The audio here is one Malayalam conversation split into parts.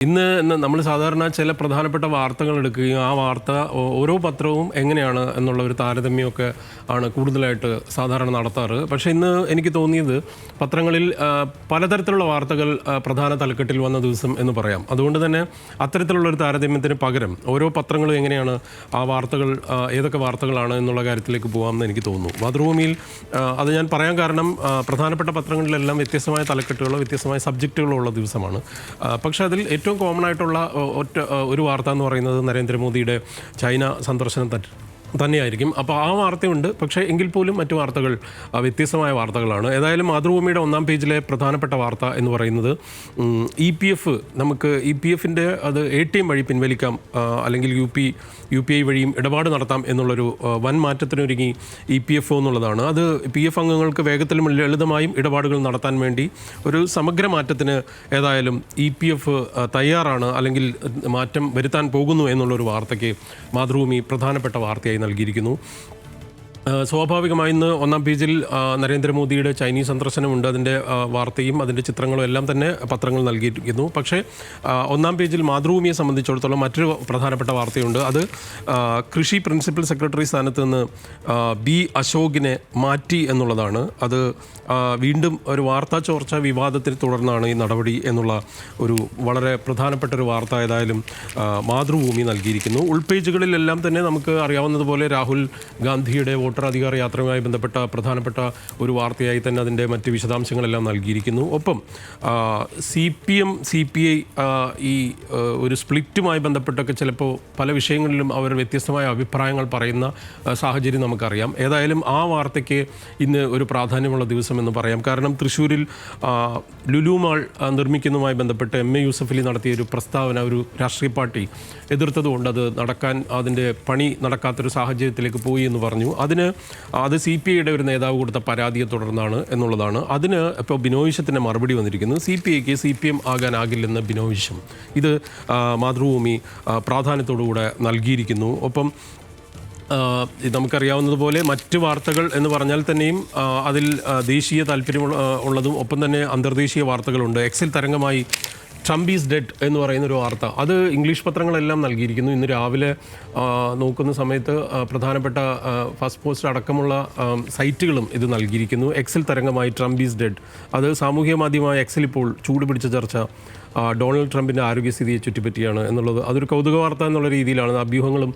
ഇന്ന് നമ്മൾ സാധാരണ ചില പ്രധാനപ്പെട്ട വാർത്തകൾ എടുക്കുകയും ആ വാർത്ത ഓരോ പത്രവും എങ്ങനെയാണ് എന്നുള്ള ഒരു താരതമ്യമൊക്കെ ആണ് കൂടുതലായിട്ട് സാധാരണ നടത്താറ്. പക്ഷേ ഇന്ന് എനിക്ക് തോന്നിയത് പത്രങ്ങളിൽ പലതരത്തിലുള്ള വാർത്തകൾ പ്രധാന തലക്കെട്ടിൽ വന്ന ദിവസം എന്ന് പറയാം. അതുകൊണ്ട് തന്നെ അത്തരത്തിലുള്ളൊരു താരതമ്യത്തിന് പകരം ഓരോ പത്രങ്ങളും എങ്ങനെയാണ് ആ വാർത്തകൾ ഏതൊക്കെ വാർത്തകളാണ് എന്നുള്ള കാര്യത്തിലേക്ക് പോകാമെന്ന് എനിക്ക് തോന്നുന്നു. മാതൃഭൂമിയിൽ അത് ഞാൻ പറയാൻ കാരണം പ്രധാനപ്പെട്ട പത്രങ്ങളിലെല്ലാം വ്യത്യസ്തമായ തലക്കെട്ടുകളോ വ്യത്യസ്തമായ സബ്ജക്റ്റുകളോ ഉള്ള ദിവസമാണ്. പക്ഷേ അതിൽ ഏറ്റവും കോമൺ ആയിട്ടുള്ള ഒരു വാർത്ത എന്ന് പറയുന്നത് നരേന്ദ്രമോദിയുടെ ചൈന സന്ദർശനം തന്നെയായിരിക്കും. അപ്പോൾ ആ വാർത്തയുണ്ട്. പക്ഷേ എങ്കിൽ പോലും മറ്റു വാർത്തകൾ വ്യത്യസ്തമായ വാർത്തകളാണ്. ഏതായാലും മാതൃഭൂമിയുടെ ഒന്നാം പേജിലെ പ്രധാനപ്പെട്ട വാർത്ത എന്ന് പറയുന്നത് EPF നമുക്ക് EPFിൻ്റെ അത് ATM വഴി പിൻവലിക്കാം, അല്ലെങ്കിൽ UPI വഴിയും ഇടപാട് നടത്താം എന്നുള്ളൊരു വൻ മാറ്റത്തിനൊരുങ്ങി EPF എന്നുള്ളതാണ്. അത് PF അംഗങ്ങൾക്ക് വേഗത്തിലും ലളിതമായും ഇടപാടുകൾ നടത്താൻ വേണ്ടി ഒരു സമഗ്ര മാറ്റത്തിന് ഏതായാലും EPF തയ്യാറാണ്, അല്ലെങ്കിൽ മാറ്റം വരുത്താൻ പോകുന്നു എന്നുള്ളൊരു വാർത്തയ്ക്ക് മാതൃഭൂമി പ്രധാനപ്പെട്ട വാർത്തയായി നൽകിയിരിക്കുന്നു. സ്വാഭാവികമായി ഇന്ന് ഒന്നാം പേജിൽ നരേന്ദ്രമോദിയുടെ ചൈനീസ് സന്ദർശനമുണ്ട്. അതിൻ്റെ വാർത്തയും അതിൻ്റെ ചിത്രങ്ങളും എല്ലാം തന്നെ പത്രങ്ങൾ നൽകിയിരിക്കുന്നു. പക്ഷേ ഒന്നാം പേജിൽ മാതൃഭൂമിയെ സംബന്ധിച്ചിടത്തോളം മറ്റൊരു പ്രധാനപ്പെട്ട വാർത്തയുണ്ട്. അത് കൃഷി പ്രിൻസിപ്പൽ സെക്രട്ടറി സ്ഥാനത്ത് നിന്ന് B അശോകിനെ മാറ്റി എന്നുള്ളതാണ്. അത് വീണ്ടും ഒരു വാർത്താ ചോർച്ച വിവാദത്തിന് തുടർന്നാണ് ഈ നടപടി എന്നുള്ള ഒരു വളരെ പ്രധാനപ്പെട്ട ഒരു വാർത്ത ഏതായാലും മാതൃഭൂമി നൽകിയിരിക്കുന്നു. ഉൾപേജുകളിലെല്ലാം തന്നെ നമുക്ക് അറിയാവുന്നതുപോലെ രാഹുൽ ഗാന്ധിയുടെ വോട്ടർ അധികാര യാത്രയുമായി ബന്ധപ്പെട്ട പ്രധാനപ്പെട്ട ഒരു വാർത്തയായി തന്നെ അതിൻ്റെ മറ്റ് വിശദാംശങ്ങളെല്ലാം നൽകിയിരിക്കുന്നു. ഒപ്പം CPM CPI ഈ ഒരു സ്പ്ലിറ്റുമായി ബന്ധപ്പെട്ടൊക്കെ ചിലപ്പോൾ പല വിഷയങ്ങളിലും അവർ വ്യത്യസ്തമായ അഭിപ്രായങ്ങൾ പറയുന്ന സാഹചര്യം നമുക്കറിയാം. ഏതായാലും ആ വാർത്തയ്ക്ക് ഇന്ന് ഒരു പ്രാധാന്യമുള്ള ദിവസം എന്ന് പറയാം. കാരണം തൃശ്ശൂരിൽ ലുലു മാൾ നിർമ്മിക്കുന്നതുമായി ബന്ധപ്പെട്ട് MA യൂസഫലി നടത്തിയ ഒരു പ്രസ്താവന ഒരു രാഷ്ട്രീയ പാർട്ടി എതിർത്തതുകൊണ്ട് അതിൻ്റെ പണി നടക്കാത്തൊരു സാഹചര്യത്തിലേക്ക് പോയി എന്ന് പറഞ്ഞു. അത് CPIയുടെ ഒരു നേതാവ് കൊടുത്ത പരാതിയെ തുടർന്നാണ് എന്നുള്ളതാണ്. അതിന് ഇപ്പോൾ ബിനോയ് മറുപടി വന്നിരിക്കുന്നു. CPIക്ക് CPM ആകാനാകില്ലെന്ന് ബിനോയ് വിശ്വം. ഇത് മാതൃഭൂമി പ്രാധാന്യത്തോടുകൂടെ നൽകിയിരിക്കുന്നു. ഒപ്പം നമുക്കറിയാവുന്നതുപോലെ മറ്റ് വാർത്തകൾ എന്ന് പറഞ്ഞാൽ തന്നെയും അതിൽ ദേശീയ താല്പര്യമുള്ളതും ഒപ്പം തന്നെ അന്തർദേശീയ വാർത്തകളുണ്ട്. എക്സിൽ തരംഗമായി ട്രംപ് ഈസ് ഡെഡ് എന്ന് പറയുന്നൊരു വാർത്ത അത് ഇംഗ്ലീഷ് പത്രങ്ങളെല്ലാം നൽകിയിരിക്കുന്നു. ഇന്ന് രാവിലെ നോക്കുന്ന സമയത്ത് പ്രധാനപ്പെട്ട ഫസ്റ്റ് പോസ്റ്റ് അടക്കമുള്ള സൈറ്റുകളും ഇത് നൽകിയിരിക്കുന്നു. എക്സിൽ തരംഗമായി ട്രംപ് ഈസ് ഡെഡ്. അത് സാമൂഹ്യ മാധ്യമമായ എക്സിൽ ഇപ്പോൾ ചൂടുപിടിച്ച ചർച്ച ഡൊണാൾഡ് ട്രംപിൻ്റെ ആരോഗ്യസ്ഥിതിയെ ചുറ്റിപ്പറ്റിയാണ് എന്നുള്ളത് അതൊരു കൗതുക വാർത്ത എന്നുള്ള രീതിയിലാണ് അഭ്യൂഹങ്ങളും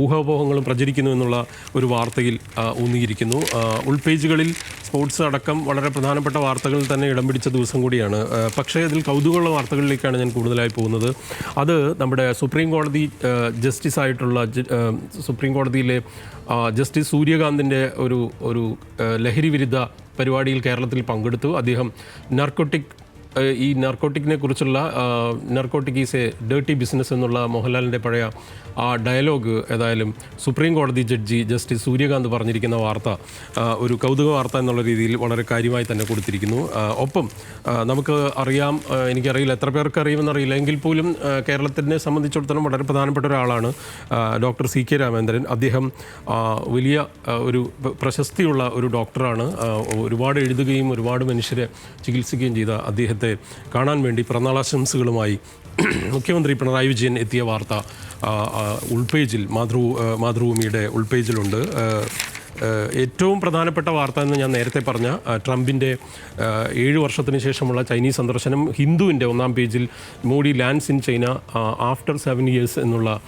ഊഹാപോഹങ്ങളും പ്രചരിക്കുന്നു എന്നുള്ള ഒരു വാർത്തയിൽ ഊന്നിയിരിക്കുന്നു. ഉൾപേജുകളിൽ സ്പോർട്സ് അടക്കം വളരെ പ്രധാനപ്പെട്ട വാർത്തകളിൽ തന്നെ ഇടം പിടിച്ച ദിവസം കൂടിയാണ്. പക്ഷേ ഇതിൽ കൗതുകമുള്ള വാർത്തകളിലേക്കാണ് ഞാൻ കൂടുതലായി പോകുന്നത്. അത് നമ്മുടെ സുപ്രീം കോടതി ജസ്റ്റിസായിട്ടുള്ള സുപ്രീം കോടതിയിലെ ജസ്റ്റിസ് സൂര്യകാന്തിൻ്റെ ഒരു ലഹരി വിരുദ്ധ പരിപാടിയിൽ കേരളത്തിൽ പങ്കെടുത്തു. അദ്ദേഹം നാർക്കോട്ടിക്കിനെ കുറിച്ചുള്ള narcotic is A dirty business എന്നുള്ള മോഹൻലാലിൻ്റെ പഴയ ആ ഡയലോഗ് ഏതായാലും സുപ്രീം കോടതി ജഡ്ജി ജസ്റ്റിസ് സൂര്യകാന്ത് പറഞ്ഞിരിക്കുന്ന വാർത്ത ഒരു കൗതുക വാർത്ത എന്നുള്ള രീതിയിൽ വളരെ കാര്യമായി തന്നെ കൊടുത്തിരിക്കുന്നു. ഒപ്പം നമുക്ക് അറിയാം, എനിക്കറിയില്ല എത്ര പേർക്ക് അറിയുമെന്നറിയില്ല, എങ്കിൽ പോലും കേരളത്തിനെ സംബന്ധിച്ചിടത്തോളം വളരെ പ്രധാനപ്പെട്ട ഒരാളാണ് ഡോക്ടർ CK രാമേന്ദ്രൻ. അദ്ദേഹം വലിയ ഒരു പ്രശസ്തിയുള്ള ഒരു ഡോക്ടറാണ്. ഒരുപാട് എഴുതുകയും ഒരുപാട് മനുഷ്യരെ ചികിത്സിക്കുകയും ചെയ്ത അദ്ദേഹത്തെ കാണാൻ വേണ്ടി പിറന്നാളാശംസകളുമായി മുഖ്യമന്ത്രി പിണറായി വിജയൻ എത്തിയ വാർത്ത ഉൾപേജിൽ മാതൃഭൂമിയുടെ ഉൾപേജിലുണ്ട്. ഏറ്റവും പ്രധാനപ്പെട്ട വാർത്ത എന്ന് ഞാൻ നേരത്തെ പറഞ്ഞ ട്രംപിൻ്റെ 7 വർഷത്തിന് ശേഷമുള്ള ചൈനീസ് സന്ദർശനം. ഹിന്ദുവിൻ്റെ ഒന്നാം പേജിൽ Modi lands in China after 7 years എന്നുള്ള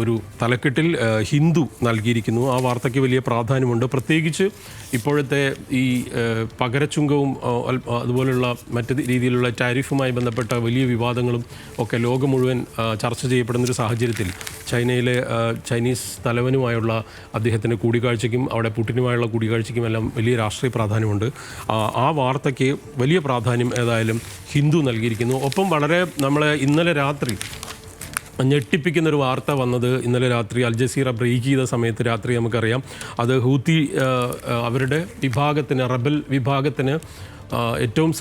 ഒരു തലക്കെട്ടിൽ ഹിന്ദു നൽകിയിരിക്കുന്നു. ആ വാർത്തയ്ക്ക് വലിയ പ്രാധാന്യമുണ്ട്. പ്രത്യേകിച്ച് ഇപ്പോഴത്തെ ഈ പകരച്ചുങ്കവും അതുപോലുള്ള മറ്റ് രീതിയിലുള്ള ടാരിഫുമായി ബന്ധപ്പെട്ട വലിയ വിവാദങ്ങളും ഒക്കെ ലോകം മുഴുവൻ ചർച്ച ചെയ്യപ്പെടുന്നൊരു സാഹചര്യത്തിൽ ചൈനീസ് തലവനുമായുള്ള അദ്ദേഹത്തിൻ്റെ കൂടിക്കാഴ്ചയ്ക്കും അവിടെ പുടിനുമായുള്ള കൂടിക്കാഴ്ചയ്ക്കും എല്ലാം വലിയ രാഷ്ട്രീയ പ്രാധാന്യമുണ്ട്. ആ വാർത്തയ്ക്ക് വലിയ പ്രാധാന്യം ഏതായാലും ഹിന്ദു നൽകിയിരിക്കുന്നു. ഒപ്പം വളരെ ഇന്നലെ രാത്രി ഞെട്ടിപ്പിക്കുന്നൊരു വാർത്ത വന്നത് ഇന്നലെ രാത്രി അൽ ജസീറ ബ്രേക്ക് ചെയ്ത സമയത്ത് രാത്രി നമുക്കറിയാം അത് ഹൂത്തി അവരുടെ വിഭാഗത്തിന് റബൽ വിഭാഗത്തിന് ഏറ്റവും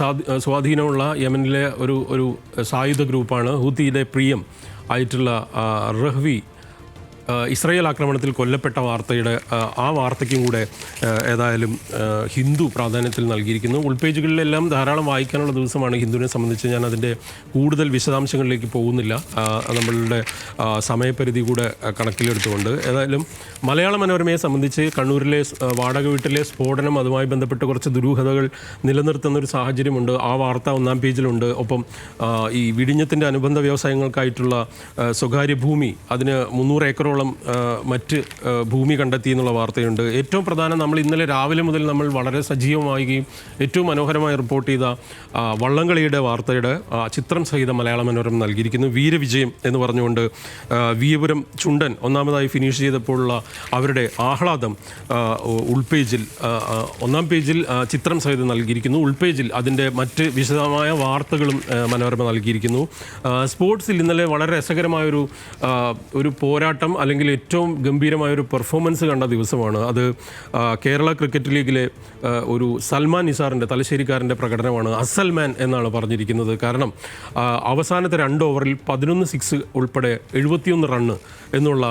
സ്വാധീനമുള്ള യമനിലെ ഒരു സായുധ ഗ്രൂപ്പാണ് ഹൂത്തിയുടെ പ്രിയം ആയിട്ടുള്ള റഹ്വി ഇസ്രായേൽ ആക്രമണത്തിൽ കൊല്ലപ്പെട്ട വാർത്തയുടെ ആ വാർത്തയ്ക്കും കൂടെ ഏതായാലും ഹിന്ദു പ്രാധാന്യത്തിൽ നൽകിയിരിക്കുന്നു. ഉൾപേജുകളിലെല്ലാം ധാരാളം വായിക്കാനുള്ള ദിവസമാണ് ഹിന്ദുവിനെ സംബന്ധിച്ച്. ഞാൻ അതിൻ്റെ കൂടുതൽ വിശദാംശങ്ങളിലേക്ക് പോകുന്നില്ല, നമ്മളുടെ സമയപരിധി കൂടെ കണക്കിലെടുത്തുകൊണ്ട്. ഏതായാലും മലയാള മനോരമയെ സംബന്ധിച്ച് കണ്ണൂരിലെ വാടക വീട്ടിലെ സ്ഫോടനം, അതുമായി ബന്ധപ്പെട്ട് കുറച്ച് ദുരൂഹതകൾ നിലനിർത്തുന്ന ഒരു സാഹചര്യമുണ്ട്. ആ വാർത്ത ഒന്നാം പേജിലുണ്ട്. ഒപ്പം ഈ വിഴിഞ്ഞത്തിൻ്റെ അനുബന്ധ വ്യവസായങ്ങൾക്കായിട്ടുള്ള സ്വകാര്യ ഭൂമി, അതിന് 300 ഏക്കറോളം മറ്റ് ഭൂമി കണ്ടെത്തി എന്നുള്ള വാർത്തയുണ്ട്. ഏറ്റവും പ്രധാനം, നമ്മൾ ഇന്നലെ രാവിലെ മുതൽ നമ്മൾ വളരെ സജീവമാവുകയും ഏറ്റവും മനോഹരമായി റിപ്പോർട്ട് ചെയ്ത വള്ളംകളിയുടെ വാർത്തയുടെ ചിത്രം സഹിതം മലയാള മനോരമ നൽകിയിരിക്കുന്നു. വീരവിജയം എന്ന് പറഞ്ഞുകൊണ്ട് വിയപുരം ചുണ്ടൻ ഒന്നാമതായി ഫിനിഷ് ചെയ്തപ്പോഴുള്ള അവരുടെ ആഹ്ലാദം ഉൾപേജിൽ, ഒന്നാം പേജിൽ ചിത്രം സഹിതം നൽകിയിരിക്കുന്നു. ഉൾപേജിൽ അതിൻ്റെ മറ്റ് വിശദമായ വാർത്തകളും മനോരമ നൽകിയിരിക്കുന്നു. സ്പോർട്സിൽ ഇന്നലെ വളരെ രസകരമായൊരു പോരാട്ടം അല്ലെങ്കിൽ ഏറ്റവും ഗംഭീരമായൊരു പെർഫോമൻസ് കണ്ട ദിവസമാണ്. അത് കേരള ക്രിക്കറ്റ് ലീഗിലെ ഒരു സൽമാൻ നിസാറിൻ്റെ, തലശ്ശേരിക്കാരൻ്റെ പ്രകടനമാണ്. അസൽമാൻ എന്നാണ് പറഞ്ഞിരിക്കുന്നത്. കാരണം അവസാനത്തെ 2 ഓവറിൽ 11 സിക്സ് ഉൾപ്പെടെ 71 റണ്ണ് എന്നുള്ള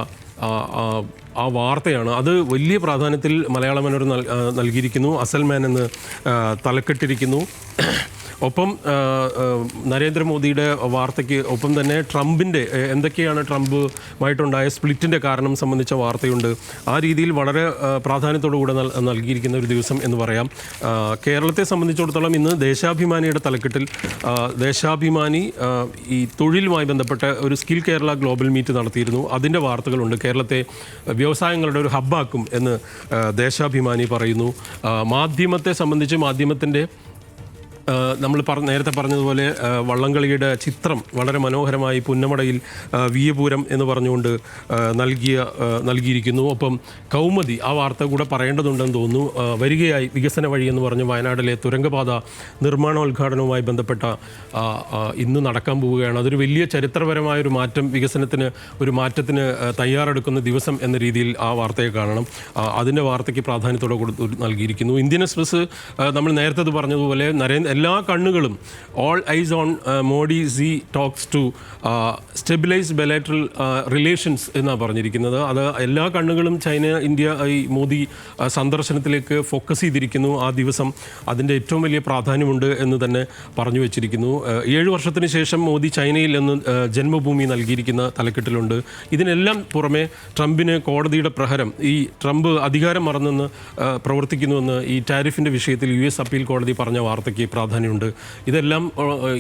ആ വാർത്തയാണ്. അത് വലിയ പ്രാധാന്യത്തിൽ മലയാള മനോരമ നൽകിയിരിക്കുന്നു. അസൽമാൻ എന്ന് തലക്കെട്ടിരിക്കുന്നു. ഒപ്പം നരേന്ദ്രമോദിയുടെ വാർത്തയ്ക്ക് ഒപ്പം തന്നെ ട്രംപിൻ്റെ എന്തൊക്കെയാണ് ട്രംപുമായിട്ടുണ്ടായ സ്പ്ലിറ്റിൻ്റെ കാരണം സംബന്ധിച്ച വാർത്തയുണ്ട്. ആ രീതിയിൽ വളരെ പ്രാധാന്യത്തോടുകൂടെ നൽകിയിരിക്കുന്ന ഒരു ദിവസം എന്ന് പറയാം. കേരളത്തെ സംബന്ധിച്ചിടത്തോളം ഇന്ന് ദേശാഭിമാനിയുടെ തലക്കെട്ടിൽ ദേശാഭിമാനി ഈ തൊഴിലുമായി ബന്ധപ്പെട്ട ഒരു സ്കിൽ കേരള ഗ്ലോബൽ മീറ്റ് നടത്തിയിരുന്നു. അതിൻ്റെ വാർത്തകളുണ്ട്. കേരളത്തെ വ്യവസായങ്ങളുടെ ഒരു ഹബ്ബാക്കും എന്ന് ദേശാഭിമാനി പറയുന്നു. മാധ്യമത്തെ സംബന്ധിച്ച് മാധ്യമത്തിൻ്റെ നമ്മൾ നേരത്തെ പറഞ്ഞതുപോലെ വള്ളംകളിയുടെ ചിത്രം വളരെ മനോഹരമായി പുന്നമടയിൽ വിയപൂരം എന്ന് പറഞ്ഞുകൊണ്ട് നൽകിയിരിക്കുന്നു. ഒപ്പം കൗമുദി ആ വാർത്ത കൂടെ പറയേണ്ടതുണ്ടെന്ന് തോന്നുന്നു. വരികയായി വികസന വഴി എന്ന് പറഞ്ഞ് വയനാട്ടിലെ തുരങ്കപാത നിർമ്മാണോദ്ഘാടനവുമായി ബന്ധപ്പെട്ട ഇന്ന് നടക്കാൻ പോവുകയാണ്. അതൊരു വലിയ ചരിത്രപരമായൊരു മാറ്റം, വികസനത്തിന് ഒരു മാറ്റത്തിന് തയ്യാറെടുക്കുന്ന ദിവസം എന്ന രീതിയിൽ ആ വാർത്തയെ കാണണം. അതിൻ്റെ വാർത്തയ്ക്ക് പ്രാധാന്യത്തോടെ നൽകിയിരിക്കുന്നു. ഇന്ത്യൻ എക്സ്പ്രസ് നമ്മൾ നേരത്തെ പറഞ്ഞതുപോലെ എല്ലാ കണ്ണുകളും all eyes on Modi Xi talks to stabilise bilateral relations എന്നാണ് പറഞ്ഞിരിക്കുന്നത്. അത് എല്ലാ കണ്ണുകളും ചൈന ഇന്ത്യ ഈ മോദി സന്ദർശനത്തിലേക്ക് ഫോക്കസ് ചെയ്തിരിക്കുന്നു. ആ ദിവസം അതിൻ്റെ ഏറ്റവും വലിയ പ്രാധാന്യമുണ്ട് എന്ന് തന്നെ പറഞ്ഞു വെച്ചിരിക്കുന്നു. 7 വർഷത്തിന് ശേഷം മോദി ചൈനയിൽ നിന്ന് ജന്മഭൂമി നൽകിയിരിക്കുന്ന തലക്കെട്ടിലുണ്ട്. ഇതിനെല്ലാം പുറമെ ട്രംപിന് കോടതിയുടെ പ്രഹരം, ഈ ട്രംപ് അധികാരം മറന്നെന്ന് പ്രവർത്തിക്കുന്നുവെന്ന് ഈ ടാരിഫിൻ്റെ വിഷയത്തിൽ US അപ്പീൽ കോടതി പറഞ്ഞ വാർത്തയ്ക്ക് പ്രാധാന്യമുണ്ട്. ഇതെല്ലാം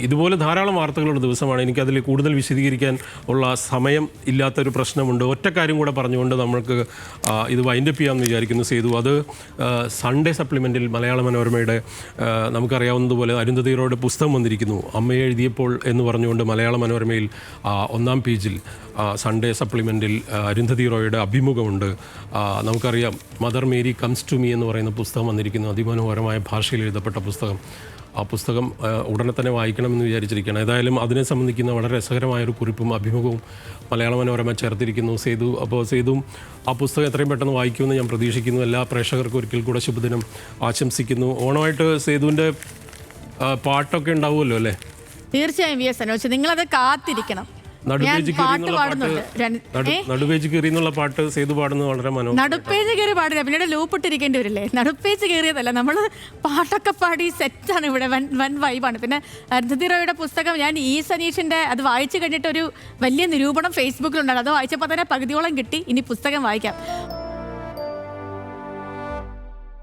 ഇതുപോലെ ധാരാളം വാർത്തകളുടെ ദിവസമാണ്. എനിക്കതിൽ കൂടുതൽ വിശദീകരിക്കാൻ ഉള്ള സമയം ഇല്ലാത്തൊരു പ്രശ്നമുണ്ട്. ഒറ്റ കാര്യം കൂടെ പറഞ്ഞുകൊണ്ട് നമ്മൾക്ക് ഇത് വൈൻഡപ്പ് ചെയ്യാമെന്ന് വിചാരിക്കുന്നു. സേതു, അത് സൺഡേ സപ്ലിമെൻറ്റിൽ മലയാള മനോരമയുടെ നമുക്കറിയാവുന്നതുപോലെ അരുന്ധതി റോയുടെ പുസ്തകം വന്നിരിക്കുന്നു. അമ്മയെ എഴുതിയപ്പോൾ എന്ന് പറഞ്ഞുകൊണ്ട് മലയാള മനോരമയിൽ ഒന്നാം പേജിൽ സൺഡേ സപ്ലിമെൻറ്റിൽ അരുന്ധതി റോയുടെ അഭിമുഖമുണ്ട്. നമുക്കറിയാം Mother Mary comes to me എന്ന് പറയുന്ന പുസ്തകം വന്നിരിക്കുന്നു. അതിമനോഹരമായ ഭാഷയിൽ എഴുതപ്പെട്ട പുസ്തകം. ആ പുസ്തകം ഉടനെ തന്നെ വായിക്കണമെന്ന് വിചാരിച്ചിരിക്കുകയാണ്. ഏതായാലും അതിനെ സംബന്ധിക്കുന്ന വളരെ രസകരമായൊരു കുറിപ്പും അഭിമുഖവും മലയാള മനോരമ ചേർത്തിരിക്കുന്നു. സേതുവും ആ പുസ്തകം എത്രയും പെട്ടെന്ന് വായിക്കുമെന്ന് ഞാൻ പ്രതീക്ഷിക്കുന്നു. എല്ലാ പ്രേക്ഷകർക്കും ഒരിക്കൽ കൂടെ ശുഭദിനം ആശംസിക്കുന്നു. ഓണമായിട്ട് സേതുവിൻ്റെ പാട്ടൊക്കെ ഉണ്ടാവുമല്ലോ അല്ലേ? തീർച്ചയായും VS സനോജ്, നിങ്ങളത് കാത്തിരിക്കണം. നടുപേജ് കയറി എന്നുള്ള പാട്ട് സേതു പാടുന്നത് വളരെ മനോഹരം. നടുപ്പേജ് കയറി പാടില്ല, പിന്നീട് ലൂപ്പ് ഇട്ടിരിക്കേണ്ടി വരില്ലേ? നടുപ്പേജ് കയറിയതല്ല, നമ്മൾ പാട്ടൊക്കെ പാടി സെറ്റാണ്. ഇവിടെ വൻ വൈബാണ്. പിന്നെ അരുന്ധതി റോയുടെ പുസ്തകം ഞാൻ സനീഷിൻ്റെ അത് വായിച്ചു കഴിഞ്ഞിട്ട് ഒരു വലിയ നിരൂപണം ഫേസ്ബുക്കിലുണ്ടാണ്. അത് വായിച്ചപ്പോൾ തന്നെ പകുതിയോളം കിട്ടി. ഇനി പുസ്തകം വായിക്കാം.